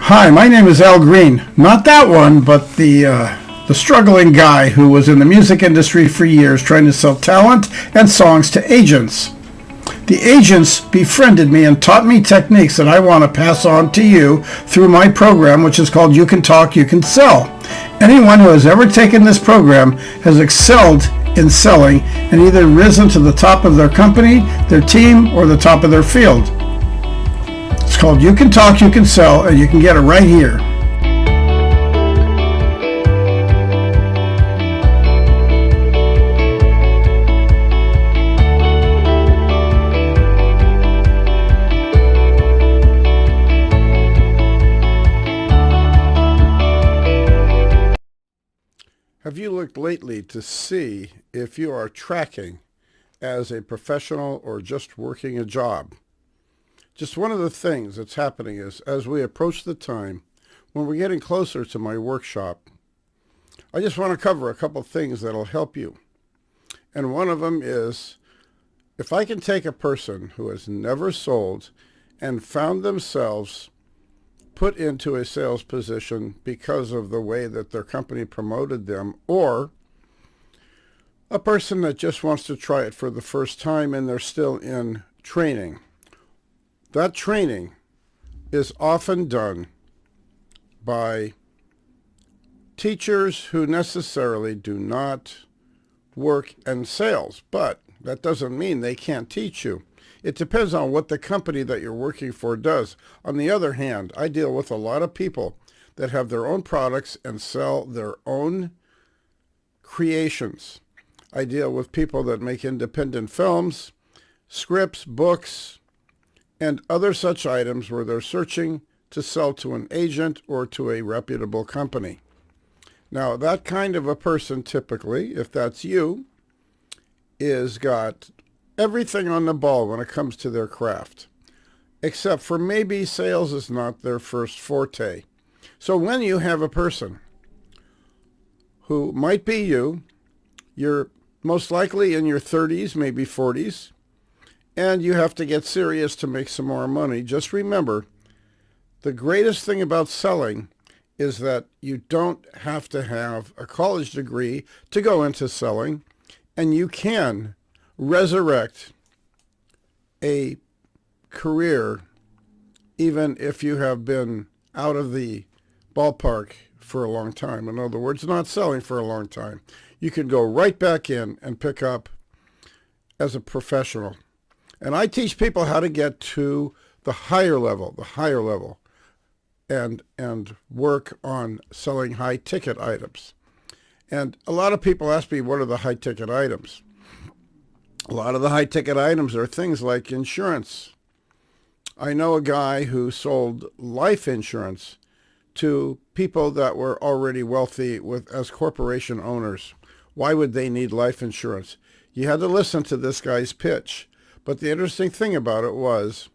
Hi, my name is Al Green. Not that one, but the struggling guy who was in the music industry for years trying to sell talent and songs to agents. The agents befriended me and taught me techniques that I want to pass on to you through my program, which is called You Can Talk, You Can Sell. Anyone who has ever taken this program has excelled in selling and either risen to the top of their company, their team, or the top of their field. It's called You Can Talk, You Can Sell, and you can get it right here. Have you looked lately to see if you are tracking as a professional or just working a job? Just one of the things that's happening is as we approach the time when we're getting closer to my workshop, I just want to cover a couple things that'll help you. And one of them is if I can take a person who has never sold and found themselves put into a sales position because of the way that their company promoted them, or a person that just wants to try it for the first time and they're still in training. That training is often done by teachers who necessarily do not work in sales, but that doesn't mean they can't teach you. It depends on what the company that you're working for does. On the other hand, I deal with a lot of people that have their own products and sell their own creations. I deal with people that make independent films, scripts, books, and other such items where they're searching to sell to an agent or to a reputable company. Now, that kind of a person typically, if that's you, is got everything on the ball when it comes to their craft, except for maybe sales is not their first forte. So when you have a person who might be you, you're most likely in your 30s, maybe 40s, and you have to get serious to make some more money, just remember, the greatest thing about selling is that you don't have to have a college degree to go into selling, and you can resurrect a career even if you have been out of the ballpark for a long time. In other words, not selling for a long time. You can go right back in and pick up as a professional. And I teach people how to get to the higher level, and work on selling high-ticket items. And a lot of people ask me, what are the high-ticket items? A lot of the high-ticket items are things like insurance. I know a guy who sold life insurance to people that were already wealthy as corporation owners. Why would they need life insurance? You had to listen to this guy's pitch. But the interesting thing about it was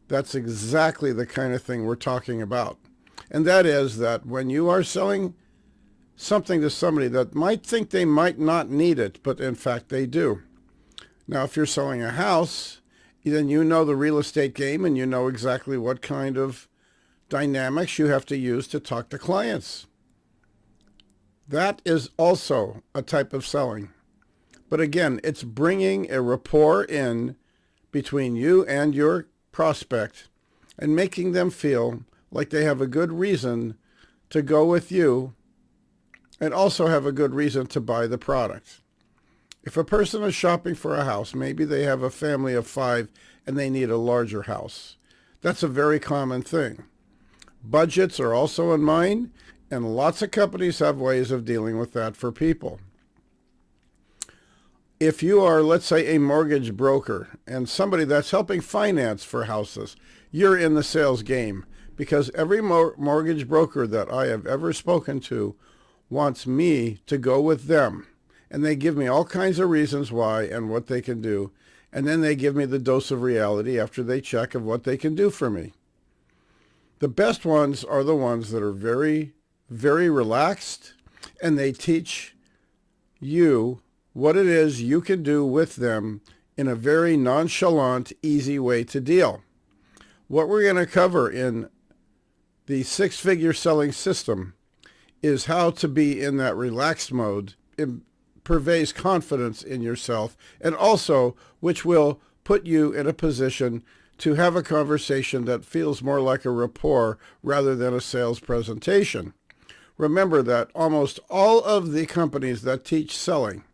that's exactly the kind of thing we're talking about. And that is that when you are selling something to somebody that might think they might not need it, but in fact they do. Now, if you're selling a house, then you know the real estate game and you know exactly what kind of dynamics you have to use to talk to clients. That is also a type of selling. But again, it's bringing a rapport in between you and your prospect and making them feel like they have a good reason to go with you and also have a good reason to buy the product. If a person is shopping for a house, maybe they have a family of 5 and they need a larger house. That's a very common thing. Budgets are also in mind, and lots of companies have ways of dealing with that for people. If you are, let's say, a mortgage broker and somebody that's helping finance for houses, you're in the sales game because every mortgage broker that I have ever spoken to wants me to go with them. And they give me all kinds of reasons why and what they can do. And then they give me the dose of reality after they check of what they can do for me. The best ones are the ones that are very, very relaxed, and they teach you what it is you can do with them in a very nonchalant, easy way to deal. What we're going to cover in The six-figure selling system is how to be in that relaxed mode. It purveys confidence in yourself, and also which will put you in a position to have a conversation that feels more like a rapport rather than a sales presentation. Remember that almost all of the companies that teach selling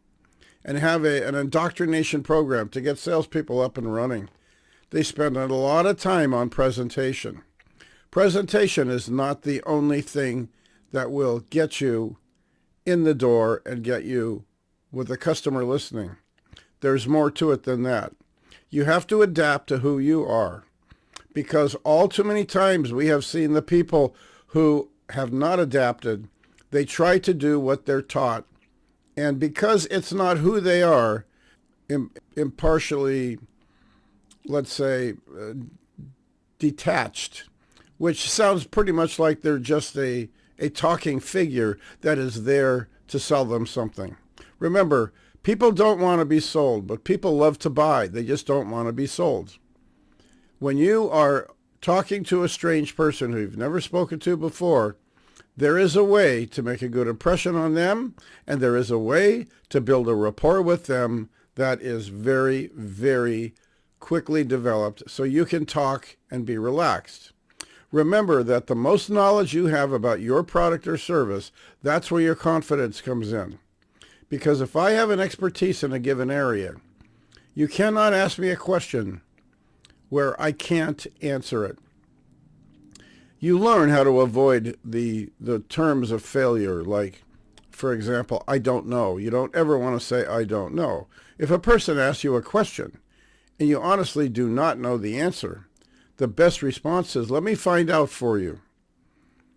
and have an indoctrination program to get salespeople up and running, they spend a lot of time on presentation. Presentation is not the only thing that will get you in the door and get you with the customer listening. There's more to it than that. You have to adapt to who you are, because all too many times we have seen the people who have not adapted. They try to do what they're taught, and because it's not who they are, impartially, let's say, detached, which sounds pretty much like they're just a talking figure that is there to sell them something. Remember, people don't want to be sold, but people love to buy. They just don't want to be sold. When you are talking to a strange person who you've never spoken to before, there is a way to make a good impression on them, and there is a way to build a rapport with them that is very, very quickly developed so you can talk and be relaxed. Remember that the most knowledge you have about your product or service, that's where your confidence comes in. Because if I have an expertise in a given area, you cannot ask me a question where I can't answer it. You learn how to avoid the terms of failure, like, for example, I don't know. You don't ever want to say, I don't know. If a person asks you a question and you honestly do not know the answer, the best response is, let me find out for you.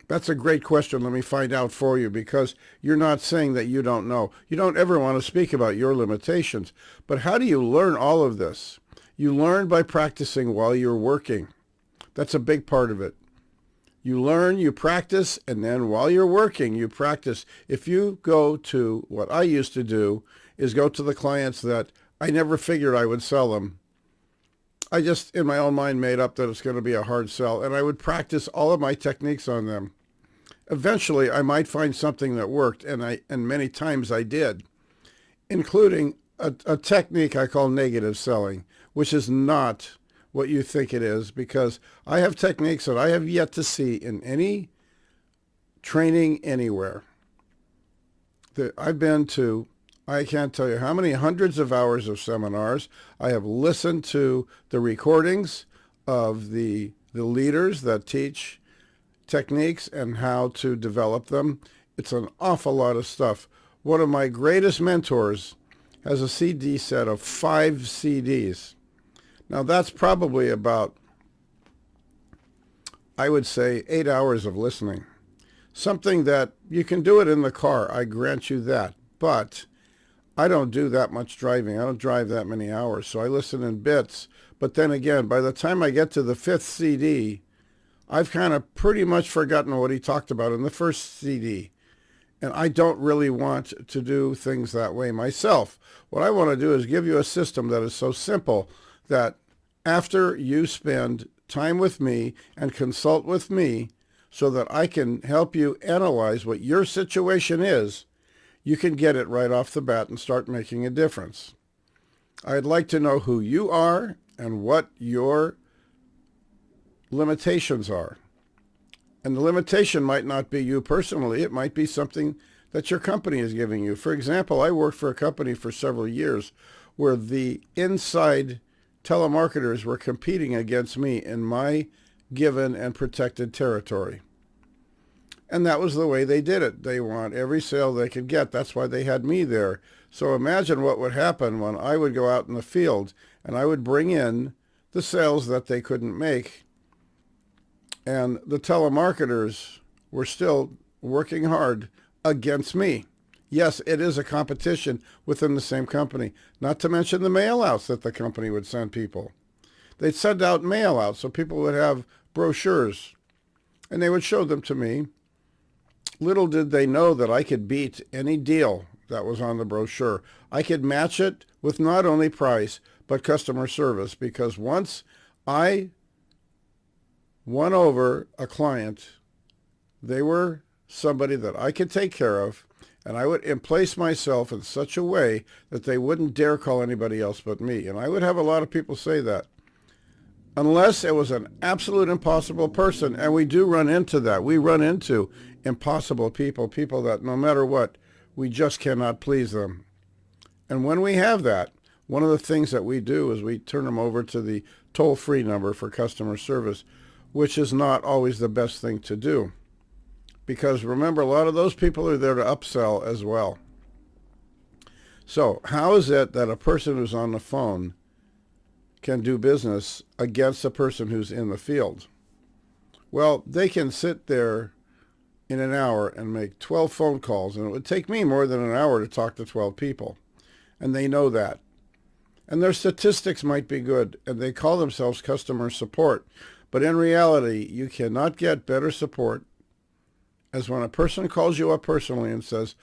That's a great question, let me find out for you, because you're not saying that you don't know. You don't ever want to speak about your limitations. But how do you learn all of this? You learn by practicing while you're working. That's a big part of it. You learn, you practice, and then while you're working, you practice. If you go to, what I used to do, is go to the clients that I never figured I would sell them. I just, in my own mind, made up that it's going to be a hard sell, and I would practice all of my techniques on them. Eventually, I might find something that worked, and many times I did, including a technique I call negative selling, which is not what you think it is, because I have techniques that I have yet to see in any training anywhere. I've been to, I can't tell you how many hundreds of hours of seminars. I have listened to the recordings of the leaders that teach techniques and how to develop them. It's an awful lot of stuff. One of my greatest mentors has a CD set of 5 CDs. Now that's probably about, I would say, 8 hours of listening. Something that you can do it in the car, I grant you that. But I don't do that much driving. I don't drive that many hours, so I listen in bits. But then again, by the time I get to the 5th CD, I've kind of pretty much forgotten what he talked about in the first CD. And I don't really want to do things that way myself. What I want to do is give you a system that is so simple that after you spend time with me and consult with me so that I can help you analyze what your situation is, you can get it right off the bat and start making a difference. I'd like to know who you are and what your limitations are. And the limitation might not be you personally. It might be something that your company is giving you. For example, I worked for a company for several years where the inside telemarketers were competing against me in my given and protected territory. And that was the way they did it. They want every sale they could get. That's why they had me there. So imagine what would happen when I would go out in the field and I would bring in the sales that they couldn't make. And the telemarketers were still working hard against me. Yes, it is a competition within the same company, not to mention the mail-outs that the company would send people. They'd send out mail-outs so people would have brochures, and they would show them to me. Little did they know that I could beat any deal that was on the brochure. I could match it with not only price, but customer service, because once I won over a client They were somebody that I could take care of, and I would place myself in such a way that they wouldn't dare call anybody else but me. And I would have a lot of people say that. Unless it was an absolute impossible person, and we do run into that. We run into impossible people, people that no matter what, we just cannot please them. And when we have that, one of the things that we do is we turn them over to the toll-free number for customer service, which is not always the best thing to do. Because remember, a lot of those people are there to upsell as well. So how is it that a person who's on the phone can do business against a person who's in the field? Well, they can sit there in an hour and make 12 phone calls, and it would take me more than an hour to talk to 12 people. And they know that. And their statistics might be good, and they call themselves customer support. But in reality, you cannot get better support as when a person calls you up personally and says,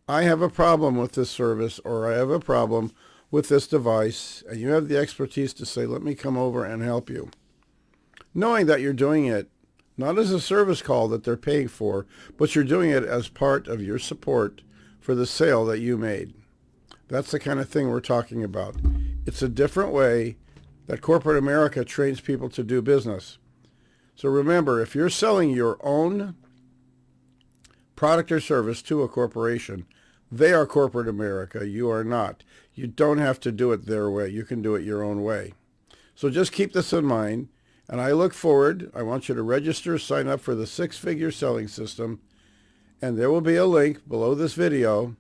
I have a problem with this service, or I have a problem with this device, and you have the expertise to say, let me come over and help you. Knowing that you're doing it not as a service call that they're paying for, but you're doing it as part of your support for the sale that you made. That's the kind of thing we're talking about. It's a different way that corporate America trains people to do business. So remember, if you're selling your own product or service to a corporation, they are corporate America. You are not. You don't have to do it their way. You can do it your own way. So just keep this in mind. And I look forward. I want you to register, sign up for the 6-Figure Selling System. And there will be a link below this video.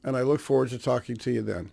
And I look forward to talking to you then.